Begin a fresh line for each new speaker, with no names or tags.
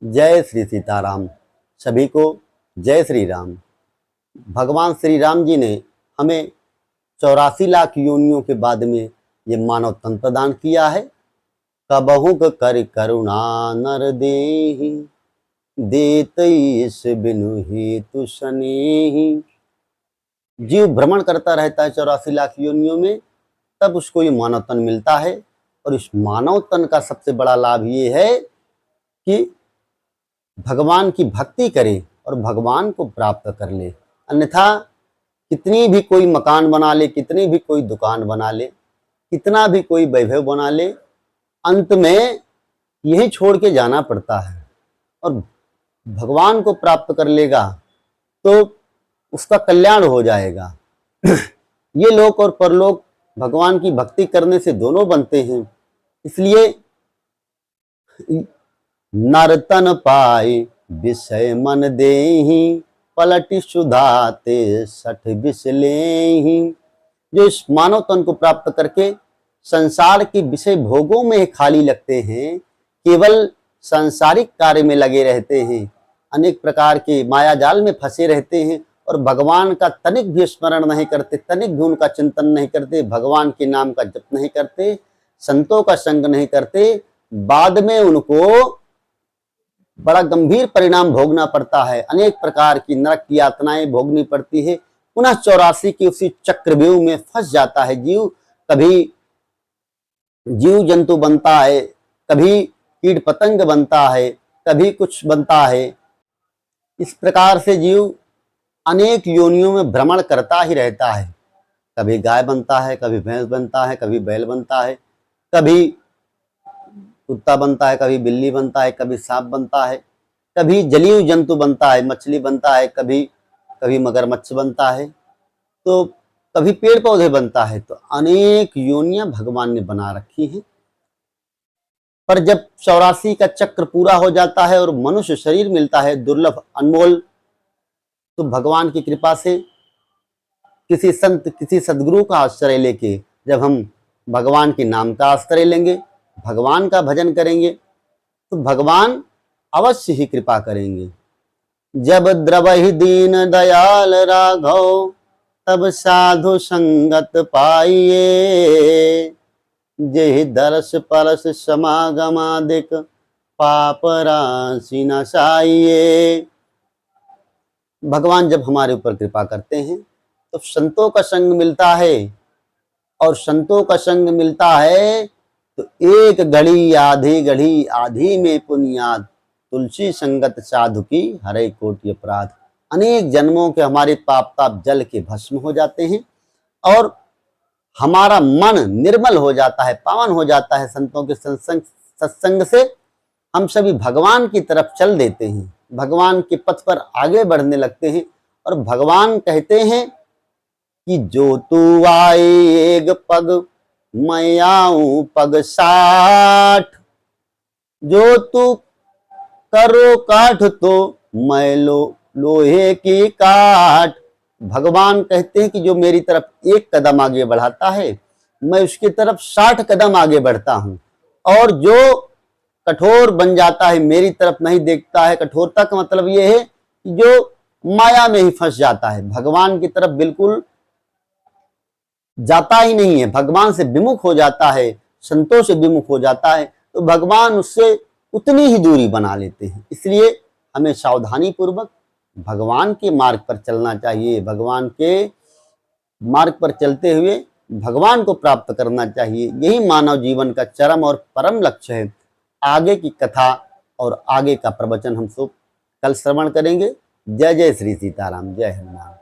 जय श्री सीताराम। सभी को जय श्री राम। भगवान श्री राम जी ने हमें 84 लाख योनियों के बाद में ये मानव तन प्रदान किया है। कबहुक कर करुणा नर देहि, देत ईश बिनु हेतु सनेहि। जीव भ्रमण करता रहता है 84 लाख योनियों में, तब उसको ये मानव तन मिलता है। और इस मानव तन का सबसे बड़ा लाभ ये है कि भगवान की भक्ति करे और भगवान को प्राप्त कर ले। अन्यथा कितनी भी कोई मकान बना ले, कितनी भी कोई दुकान बना ले, कितना भी कोई वैभव बना ले, अंत में यही छोड़ के जाना पड़ता है। और भगवान को प्राप्त कर लेगा तो उसका कल्याण हो जाएगा। ये लोक और परलोक भगवान की भक्ति करने से दोनों बनते हैं। इसलिए नरतन पाए विषय मन देहि, पलटि सुधाते सठ बिसलेहि। जो इस मानव तन को प्राप्त करके संसार के विषय भोगों में खाली लगते हैं, केवल सांसारिक कार्य में लगे रहते हैं, अनेक प्रकार के माया जाल में फंसे रहते हैं और भगवान का तनिक भी स्मरण नहीं करते, तनिक भी उनका चिंतन नहीं करते, भगवान के नाम का जप नहीं करते, संतों का संग नहीं करते, बाद में उनको बड़ा गंभीर परिणाम भोगना पड़ता है। अनेक प्रकार की नरक की यातनाएं भोगनी पड़ती है। पुनः 84 की उसी चक्रव्यूह में फंस जाता है जीव। कभी जीव जंतु बनता है, कभी कीट पतंग बनता है, कभी कुछ बनता है। इस प्रकार से जीव अनेक योनियों में भ्रमण करता ही रहता है। कभी गाय बनता है, कभी भैंस बनता है, कभी बैल बनता है, कभी कुत्ता बनता है, कभी बिल्ली बनता है, कभी सांप बनता है, कभी जलीय जंतु बनता है, मछली बनता है, कभी मगरमच्छ बनता है, तो कभी पेड़ पौधे बनता है। तो अनेक योनियां भगवान ने बना रखी हैं। पर जब 84 का चक्र पूरा हो जाता है और मनुष्य शरीर मिलता है दुर्लभ अनमोल, तो भगवान की कृपा से किसी संत, किसी सदगुरु का आश्रय लेके जब हम भगवान के नाम का आश्रय लेंगे, भगवान का भजन करेंगे, तो भगवान अवश्य ही कृपा करेंगे। जब द्रवहि दीन दयाल राघव, तब साधु संगत पाइए, जेहि दरस परस समागमादिक, पाप राशि नसाइए। भगवान जब हमारे ऊपर कृपा करते हैं तो संतों का संग मिलता है, और संतों का संग मिलता है तो एक घड़ी आधी में पुनियाद, तुलसी संगत साधु की हरे कोटि अपराध। अनेक जन्मों के हमारे पाप ताप जल के भस्म हो जाते हैं और हमारा मन निर्मल हो जाता है, पावन हो जाता है। संतों के सत्संग से हम सभी भगवान की तरफ चल देते हैं, भगवान के पथ पर आगे बढ़ने लगते हैं। और भगवान कहते हैं कि जो तू आए एक पग, मैं आऊं पग 60, जो तू करो काठ तो मैं लोहे की काठ। भगवान कहते हैं कि जो मेरी तरफ एक कदम आगे बढ़ाता है, मैं उसकी तरफ 60 कदम आगे बढ़ता हूं। और जो कठोर बन जाता है, मेरी तरफ नहीं देखता है, कठोरता का मतलब यह है कि जो माया में ही फंस जाता है, भगवान की तरफ बिल्कुल जाता ही नहीं है, भगवान से विमुख हो जाता है, संतों से विमुख हो जाता है, तो भगवान उससे उतनी ही दूरी बना लेते हैं। इसलिए हमें सावधानी पूर्वक भगवान के मार्ग पर चलना चाहिए। भगवान के मार्ग पर चलते हुए भगवान को प्राप्त करना चाहिए। यही मानव जीवन का चरम और परम लक्ष्य है। आगे की कथा और आगे का प्रवचन हम सब कल श्रवण करेंगे। जय जय श्री सीताराम, जय हनुमान।